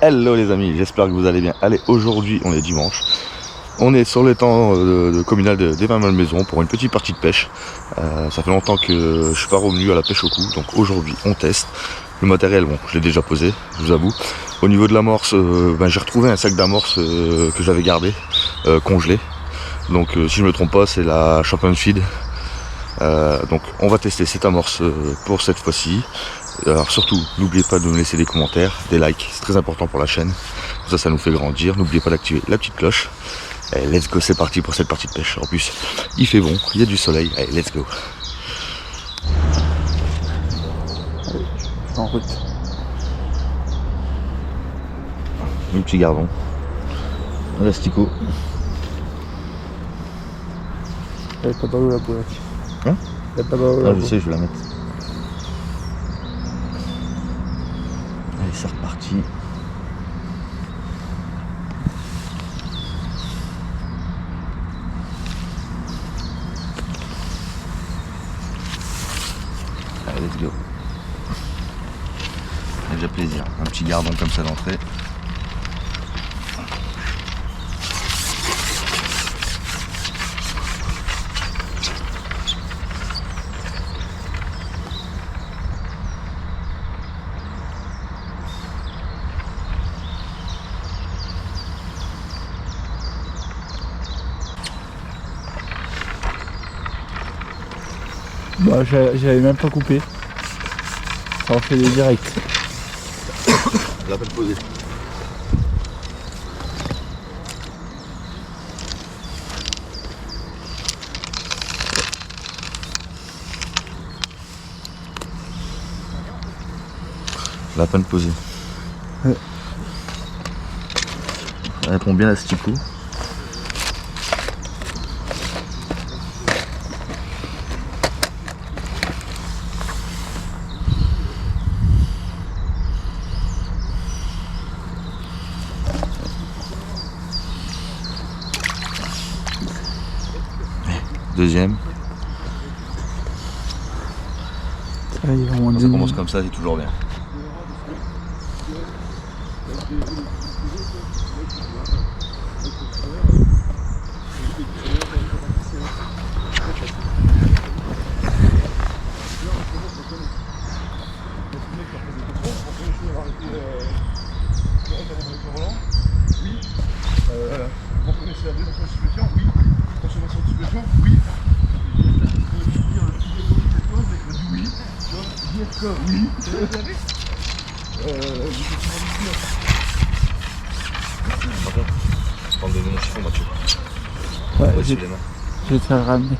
Hello les amis, j'espère que vous allez bien. Allez, aujourd'hui on est dimanche. On est sur l'étang communal d'Évin-Malmaison pour une petite partie de pêche. Ça fait longtemps que je suis pas revenu à la pêche au cou, donc aujourd'hui on teste. Le matériel, bon, je l'ai déjà posé, je vous avoue. Au niveau de l'amorce, j'ai retrouvé un sac d'amorce que j'avais gardé, congelé. Donc si je me trompe pas, c'est la Champion Feed. Donc on va tester cette amorce pour cette fois-ci. Alors surtout, n'oubliez pas de me laisser des commentaires, des likes, c'est très important pour la chaîne. Ça nous fait grandir. N'oubliez pas d'activer la petite cloche. Allez, let's go, c'est parti pour cette partie de pêche. En plus, il fait bon, il y a du soleil. Allez, let's go. Allez, en route. Un petit gardon. Un asticot. Elle est pas dans l'eau la boîte. Hein? Elle est pas dans l'eau la Ah, je boîte. sais, je vais la mettre. Allez, c'est reparti. Allez, let's go. Ça fait déjà plaisir. Un petit gardon comme ça d'entrée. Bah, j'avais même pas coupé. Ça en fait des directs. La peine posée. La peine posée. Ouais. Ça répond bien à ce petit coup. Deuxième. Ça, il va moins Quand de ça commence comme ça, c'est toujours bien. Vous connaissez la désinfection de stupéfiants? Oui. Consommation de stupéfiants? Oui. Oui. Tu vois, IFK, oui. Prends de mon chiffon, Mathieu. Ouais, Ouais, je suis les mains. vais te faire ramener.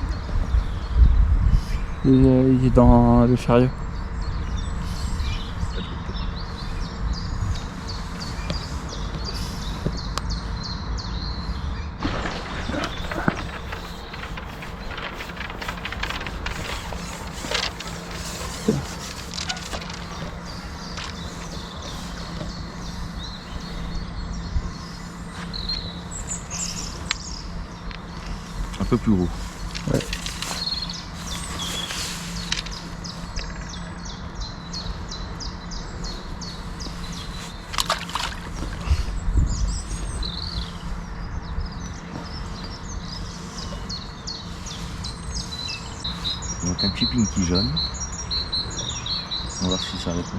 Il est dans le chariot. Un peu plus gros. Ouais. Donc un petit pinky jaune. On va voir si ça répond.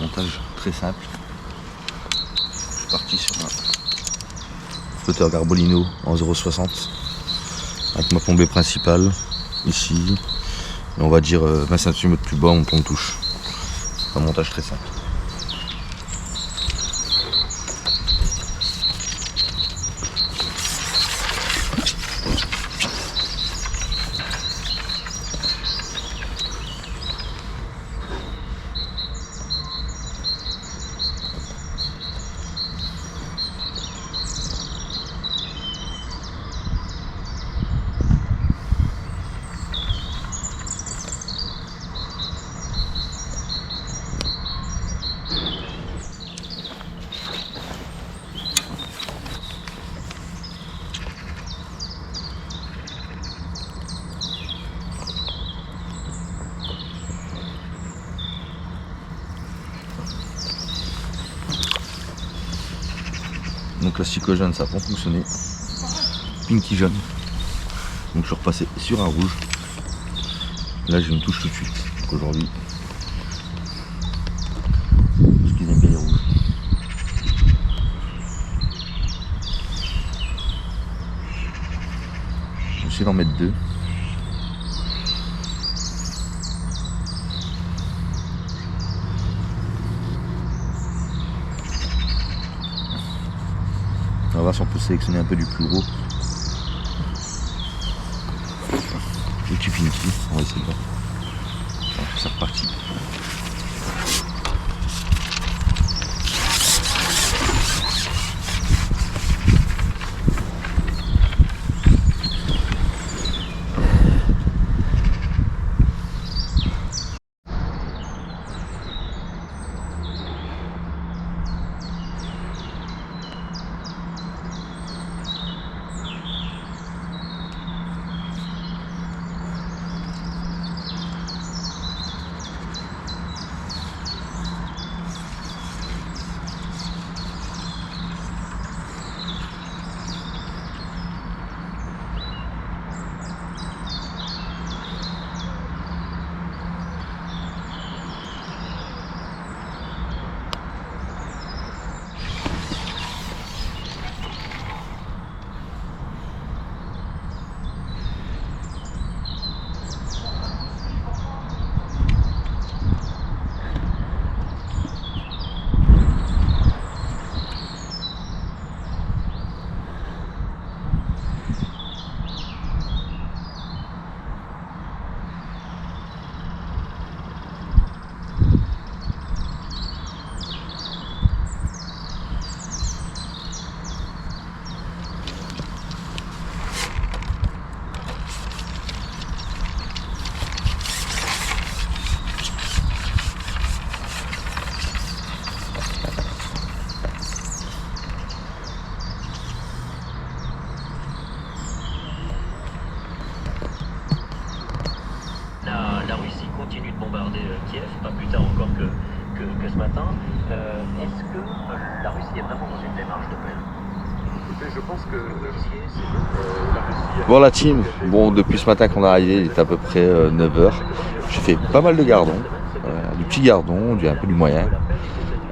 Montage très simple. Je suis parti sur un flotteur Garbolino en 0,60 avec ma plombée principale ici. Et on va dire 20 cm plus bas mon pont de touche. Un montage très simple. Donc la cyclo jaune ça a pas fonctionné. Pinky jaune. Donc je suis repassé sur un rouge. Là j'ai une touche tout de suite. Donc aujourd'hui, parce qu'ils aiment bien les rouges. Je vais essayer d'en mettre 2. On va voir si on peut sélectionner un peu du plus gros. Petit Pinky, on va essayer de voir. C'est reparti. La Russie continue de bombarder Kiev, pas plus tard encore que ce matin. Est-ce que la Russie est vraiment dans une démarche de paix? Écoutez, je pense que la Russie... Bon la team, bon depuis ce matin qu'on est arrivé, il est à peu près 9h. J'ai fait pas mal de gardons, du petit gardon, un peu du moyen.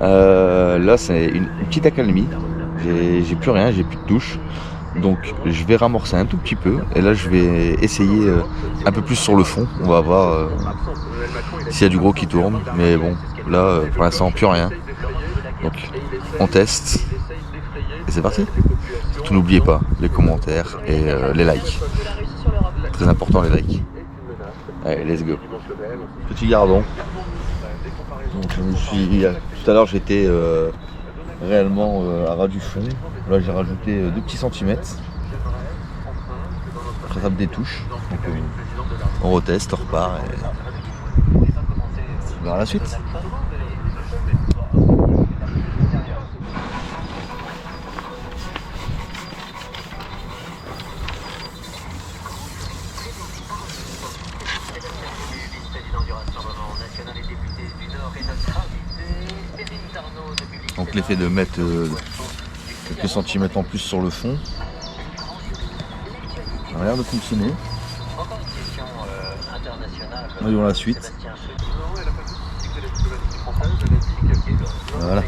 Là c'est une petite accalmie, j'ai plus rien, j'ai plus de touche. Donc je vais ramorcer un tout petit peu et là je vais essayer un peu plus sur le fond. On va voir s'il y a du gros qui tourne. Mais bon, là pour l'instant plus rien. Donc on teste et c'est parti. Surtout n'oubliez pas les commentaires et les likes. Très important les likes. Allez, let's go. Petit gardon. Donc je me suis... Tout à l'heure j'étais réellement à ras du fond. Là j'ai rajouté 2 petits centimètres. Ça tape des touches. Donc on reteste, on repart et on verra la suite. Donc l'effet de mettre quelques centimètres en plus sur le fond, ça a l'air de fonctionner. Voyons la suite. Voilà.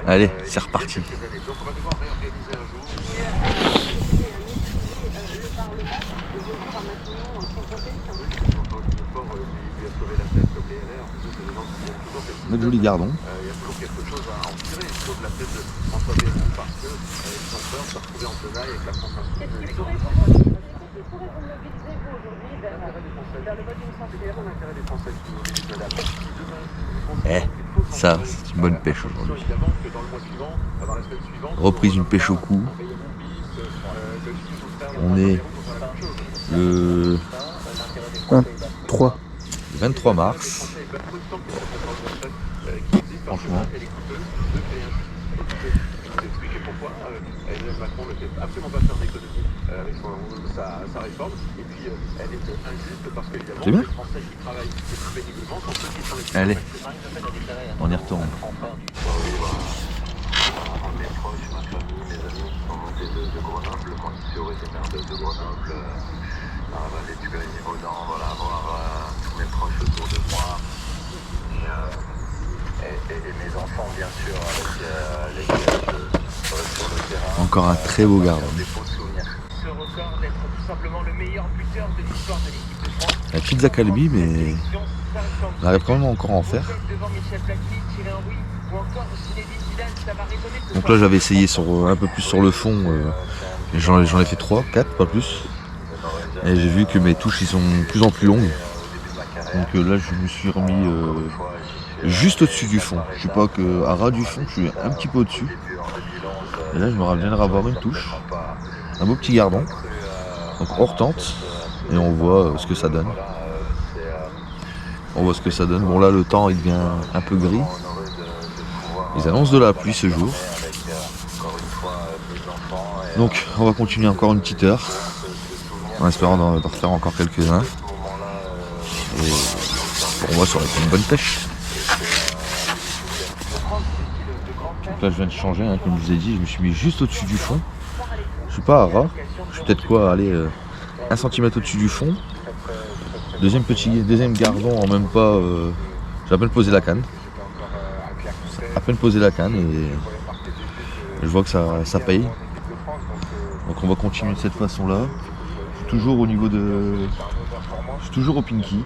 Allez, c'est reparti. Notre joli gardon. Il y a toujours quelque chose à en tirer, sauf la tête de François Bayrou, parce qu'ils ont peur de se retrouver en tenaille avec la France Insoumise. Qu'est-ce qui pourrait vous mobiliser, vous, aujourd'hui, vers le vote d'une censure? L'intérêt des Français qui mobilisent la date. Ça, c'est une bonne pêche aujourd'hui. Reprise d'une pêche au cou. On est le 23 mars. Franchement, vous expliquer pourquoi Emmanuel Macron ne fait absolument pas faire d'économie avec sa réforme. Et puis elle est injuste parce qu'évidemment, C'est bien. les Français qui travaillent le plus péniblement sont ceux qui sont les plus Allez, affectés. on y retourne. Mes proches, ma famille, mes amis qui sont montés de Grenoble, moi qui suis originaire de Grenoble, les Pyrénées-Vaudan, voilà, voir tous mes proches autour de moi et mes enfants bien sûr avec lesquels sur le terrain. Encore un très beau gardon. Des beaux souvenirs. Ce record d'être tout simplement le meilleur buteur de l'histoire de l'équipe de France. La pizza Calbi, mais on arrive quand même encore à en faire. Donc là j'avais essayé sur, un peu plus sur le fond, j'en ai fait 3, 4, pas plus. Et j'ai vu que mes touches ils sont de plus en plus longues. Donc là je me suis remis juste au-dessus du fond. Je suis pas que à ras du fond, je suis un petit peu au-dessus. Et là je me reviendrai avoir une touche, un beau petit gardon, donc hors tente, et on voit ce que ça donne. On voit ce que ça donne. Bon là le temps il devient un peu gris. Ils annoncent de la pluie ce jour. Donc on va continuer encore une petite heure. En espérant d'en refaire encore quelques-uns. Et pour moi ça aurait été une bonne pêche. Donc là je viens de changer, hein, comme je vous ai dit, je me suis mis juste au-dessus du fond. Je suis pas à ras. Je suis peut-être quoi, aller 1 cm au-dessus du fond. Deuxième gardon en même pas. J'ai à peine posé la canne. À peine posé la canne et je vois que ça paye. Donc on va continuer de cette façon là. Je suis toujours au niveau de. Je suis toujours au pinky.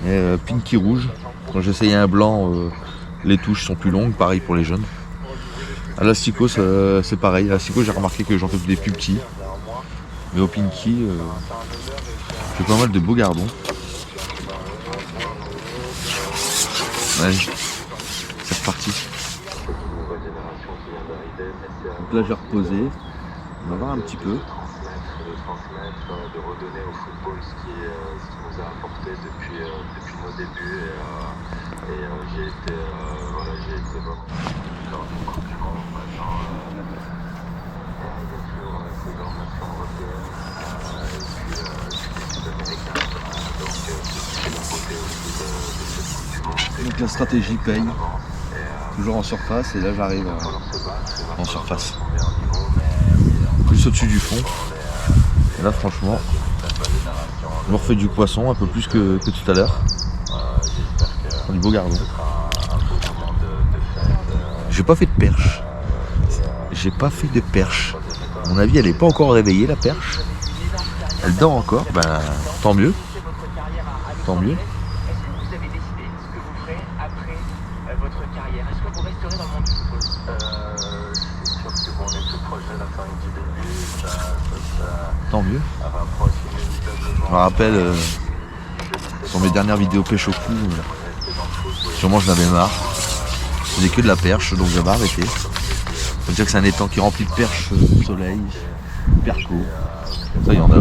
Et pinky rouge. Quand j'essayais un blanc, les touches sont plus longues, pareil pour les jeunes. À l'asticot c'est pareil. À l'asticot j'ai remarqué que j'en fais des plus petits. Mais au pinky, j'ai pas mal de beaux gardons. Allez, c'est reparti. Donc là j'ai reposé. On va voir un petit peu. De redonner au football ce qui nous a apporté depuis nos débuts et j'ai été vraiment encore plus grand maintenant. Il y a toujours ces grandes nations européennes et puis les Sud-Américains. Donc c'est la beauté aussi de cette Coupe du Monde. Donc la stratégie paye. Toujours en surface et là j'arrive en surface. Plus au-dessus du fond. Et là franchement, je me refais du poisson un peu plus que tout à l'heure. Du beau gardon. J'ai pas fait de perche. J'ai pas fait de perche. À mon avis elle n'est pas encore réveillée la perche. Elle dort encore, ben tant mieux. Tant mieux. Est-ce que vous avez décidé ce que vous ferez après votre carrière? Est-ce que vous resterez dans le monde du football? C'est sûr que on est tout proche de la fin du début. Tant mieux. Rapproche inévitablement. Je me rappelle sur mes dernières vidéos pêche au cou, sûrement je n'avais marre. Je faisais que de la perche, donc j'avais arrêté. Faut dire que c'est un étang qui est rempli de perches, soleil, perco. Ça il y en a.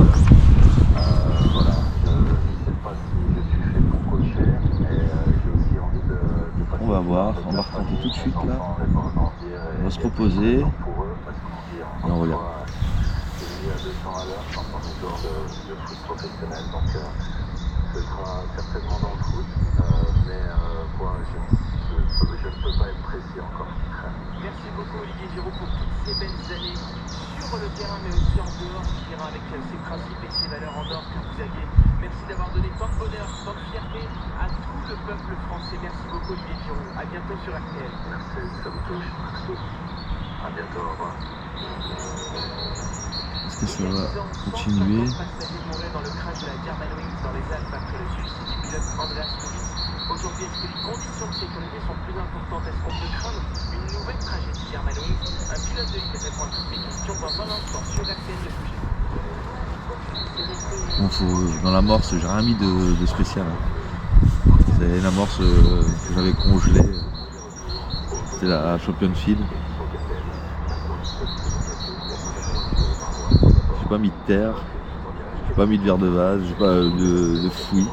On va voir, on va retenter tout de suite là. On va se reposer. Et on regarde. Ce sera certainement dans le foot, mais je ne peux pas être précis encore. Merci beaucoup Olivier Giroud pour toutes ces belles années sur le terrain mais aussi en dehors du terrain avec ces principes et ces valeurs en or que vous aviez. Merci d'avoir donné tant de bonheur, tant de fierté à tout le peuple français. Merci beaucoup Olivier Giroud. À bientôt sur RTL. Merci, ça vous touche. Merci. À bientôt, au revoir. Est-ce que ça va continuer? Dans le crash de la Germanwings dans les Alpes après le suicide du pilote Andreas Kubitz. Aujourd'hui, est-ce que les conditions de sécurité sont plus importantes? Est-ce qu'on peut craindre une nouvelle tragédie Germanwings? Un pilote de l'ITF répond à toutes mes questions dans un instant sur RTL Le Sujet. Bon, dans l'amorce, j'ai rien mis de spécial. C'est l'amorce que j'avais congelée. C'était la Champion Field. J'ai pas mis de terre. J'ai pas mis de verre de vase, j'ai pas de fouilles.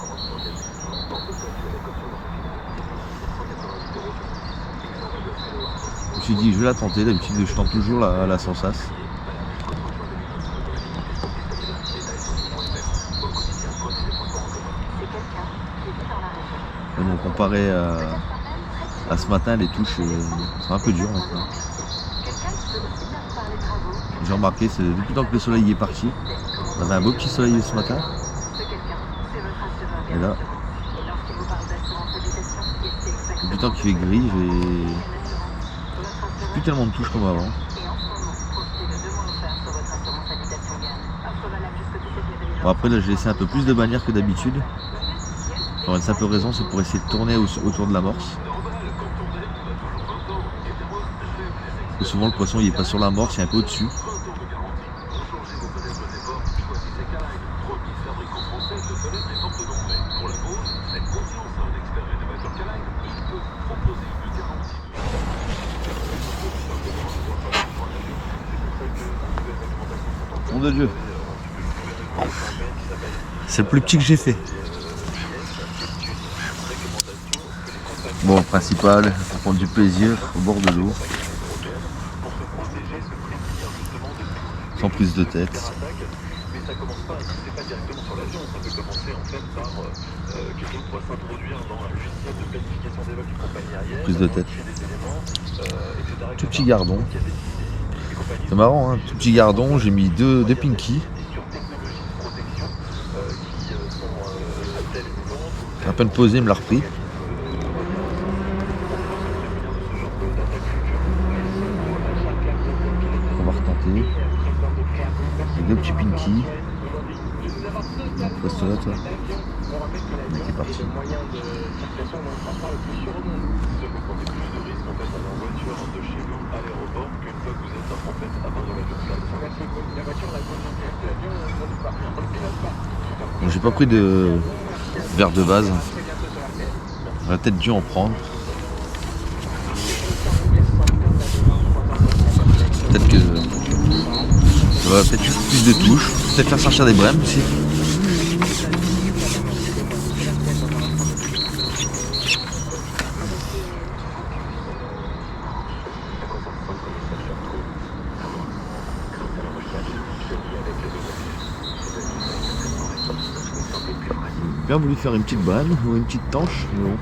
Je suis dit je vais la tenter, d'habitude je tente toujours la sans sas. Mais bon, comparé à ce matin, les touches sont un peu dures maintenant. J'ai remarqué, c'est depuis le temps que le soleil est parti, on avait un beau petit soleil ce matin. Et là, depuis le temps qu'il fait gris, j'ai plus tellement de touches comme avant. Bon, après là j'ai laissé un peu plus de bannières que d'habitude. Pour une simple raison, c'est pour essayer de tourner autour de l'amorce. Souvent le poisson il est pas sur l'amorce, il est un peu au-dessus. Nom de Dieu. C'est le plus petit que j'ai fait. Bon, principal, pour prendre du plaisir au bord de l'eau. Sans prise de tête. Prise de tête. Tout petit gardon. C'est marrant, hein, tout petit gardon, j'ai mis deux pinkies. À peine posé, il me l'a repris. On va retenter. Et deux petits pinkies. Poste là, toi. C'est parti. Bon, j'ai pas pris de verre de vase. J'aurais peut-être dû en prendre. Peut-être que ça va peut-être plus de touches. Peut-être faire sortir des brèmes aussi. J'ai bien voulu faire une petite brème ou une petite tanche, mais bon.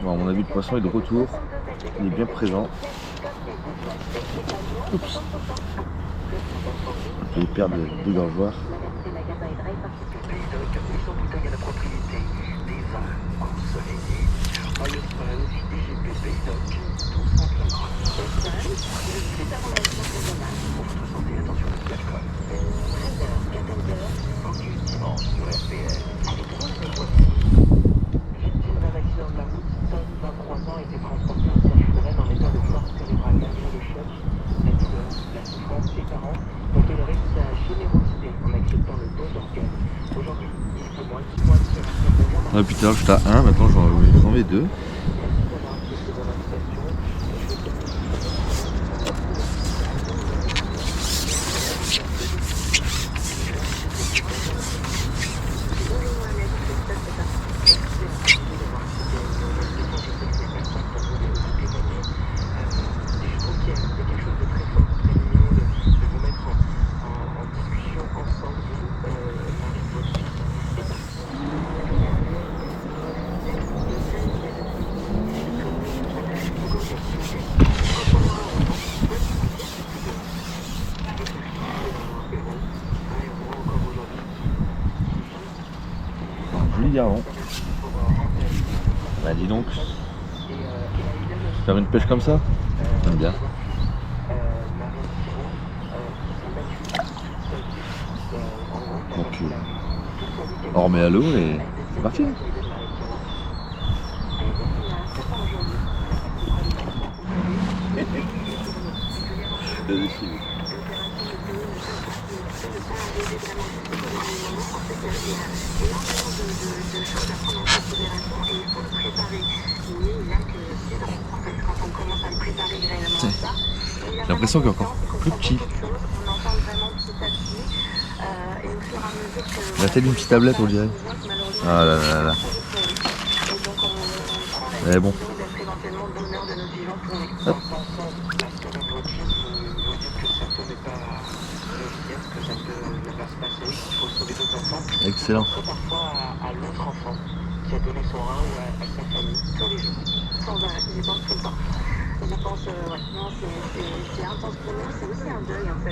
Bon, à mon avis, le poisson est de retour. Il est bien présent. Oups. Je vais perdre des gorgeoirs. Depuis tout à l'heure j'étais à 1, maintenant j'en mets 2. Joli gardon. Bah dis donc. Faire une pêche comme ça, j'aime bien. Donc on remet à l'eau et c'est parti. J'ai l'impression qu'il est encore plus petit. La tête d'une petite tablette, on dirait. Ah là là là. Elle est bon. Hop. Excellent.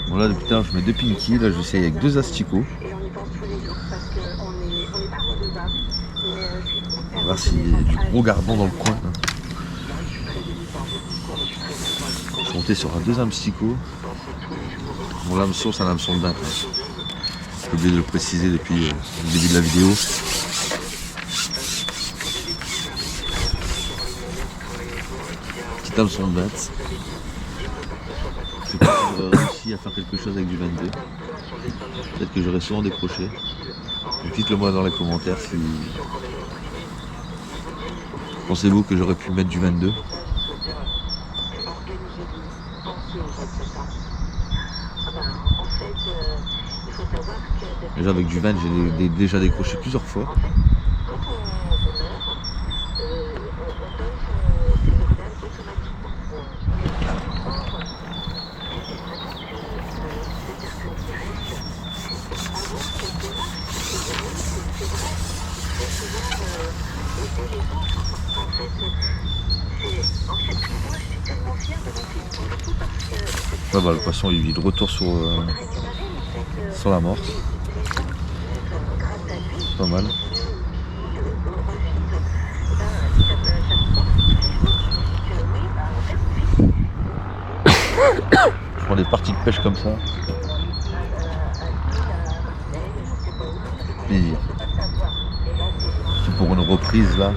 Bon là depuis tout à l'heure je mets 2 pinky, là j'essaye avec 2 asticots. On va voir s'il y a du gros gardon dans le coin. Je vais monter sur un 2 asticot. Mon hameçon c'est un hameçon de bain. J'ai oublié de le préciser depuis le début de la vidéo. Petit hameçon de bain. Je pense que j'aurais réussi à faire quelque chose avec du 22. Peut-être que j'aurais souvent décroché. Dites-le moi dans les commentaires si pensez-vous que j'aurais pu mettre du 22. Déjà avec du 20 j'ai déjà décroché plusieurs fois. Ah bah, le poisson il vit de retour sur l'amorce. Pas mal. Je prends des parties de pêche comme ça. Et c'est pour une reprise là.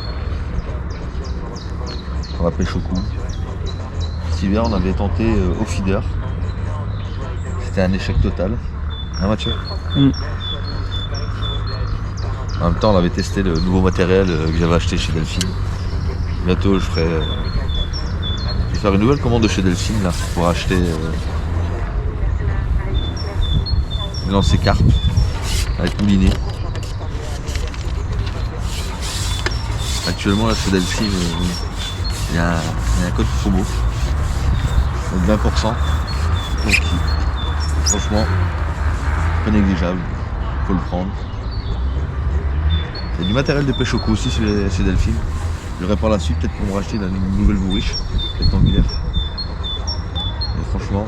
On la pêche au cou. Cet hiver on avait tenté au feeder. C'était un échec total. Hein Mathieu? En même temps on avait testé le nouveau matériel que j'avais acheté chez Delphine. Bientôt je vais faire une nouvelle commande de chez Delphine là pour acheter un lancer carpe avec moulinet. Actuellement là chez Delphine il y a un code promo de 20%. Donc franchement pas négligeable, faut le prendre. Il y a du matériel de pêche au cou aussi chez Delphine. J'aurais par la suite peut-être pour me racheter une nouvelle bourriche rectangulaire. Et franchement.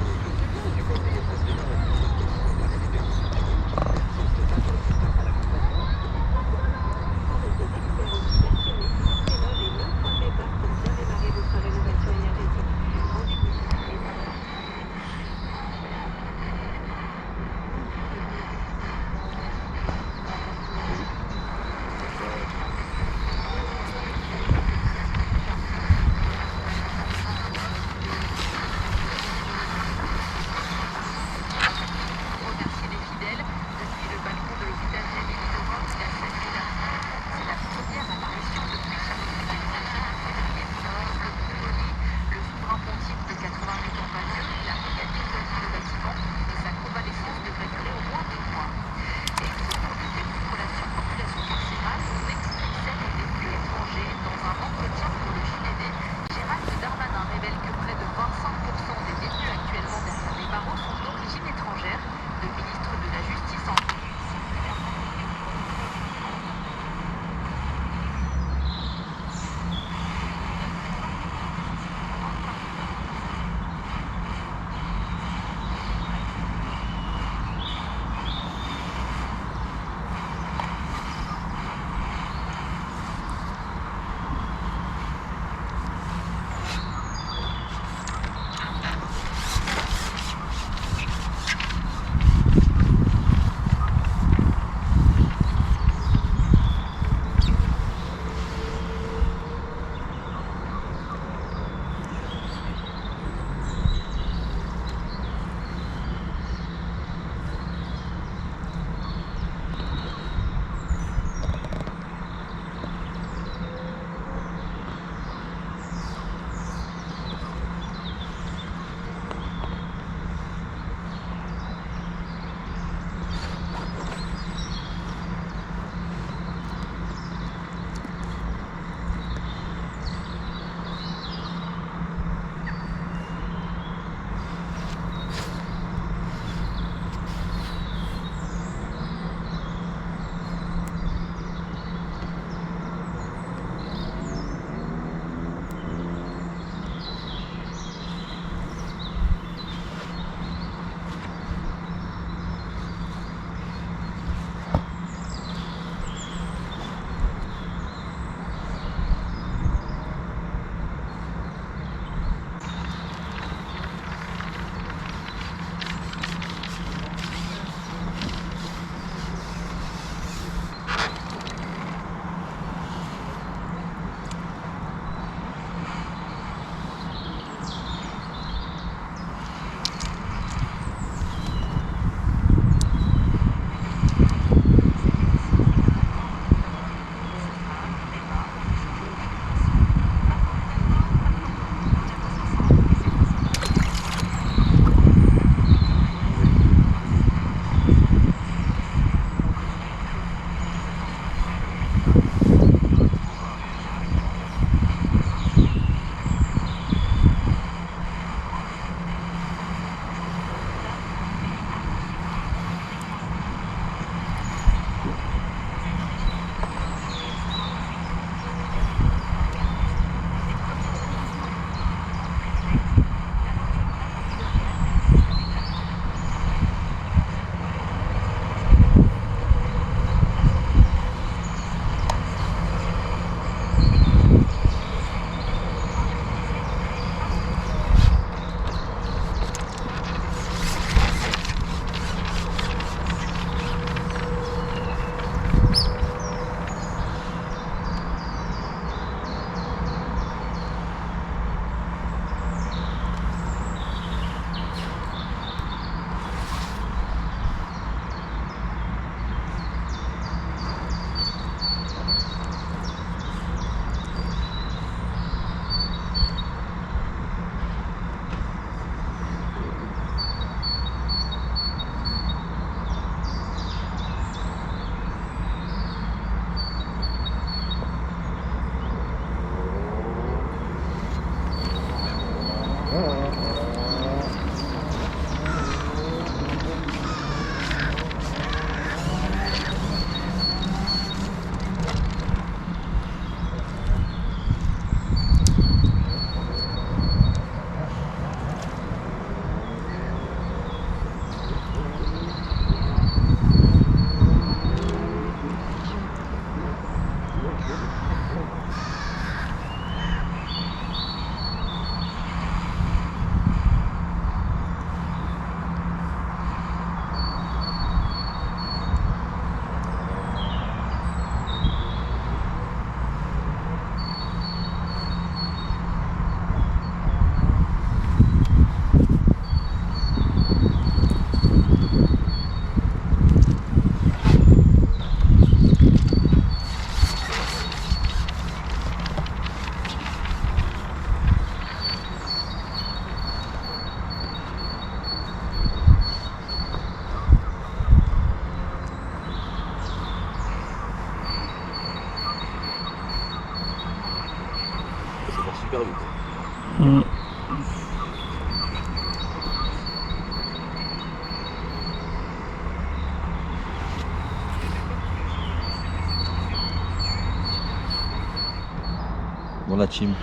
Bon la team,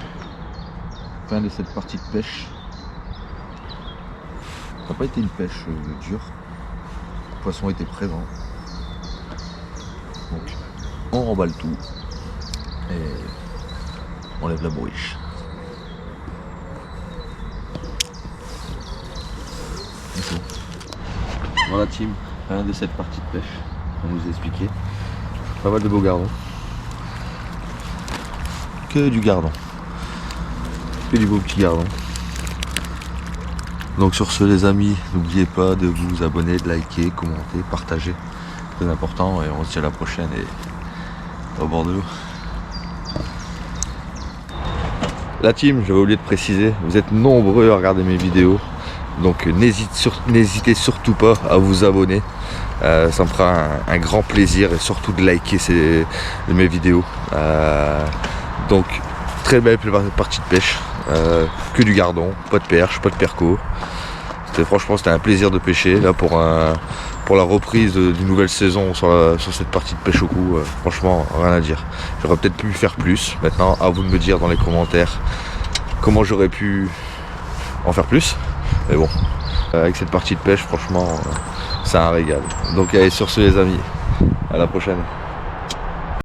fin de cette partie de pêche. Ça n'a pas été une pêche dure. Le poisson était présent. Donc on remballe tout et on lève la bourriche. Voilà team, fin de cette partie de pêche. On nous a expliqué. Pas mal de beaux gardons. Que du gardon. Que du beau petit gardon. Donc sur ce les amis, n'oubliez pas de vous abonner, de liker, commenter, partager. C'est important et on se dit à la prochaine et au bord de l'eau. La team, j'avais oublié de préciser, vous êtes nombreux à regarder mes vidéos. Donc n'hésitez surtout pas à vous abonner. Ça me fera un grand plaisir et surtout de liker mes vidéos. Donc très belle partie de pêche. Que du gardon, pas de perche, pas de perco. Franchement c'était un plaisir de pêcher là pour la reprise d'une nouvelle saison sur cette partie de pêche au cou. Franchement rien à dire. J'aurais peut-être pu faire plus. Maintenant à vous de me dire dans les commentaires comment j'aurais pu en faire plus. Mais bon, avec cette partie de pêche franchement c'est un régal. Donc allez sur ce les amis, à la prochaine.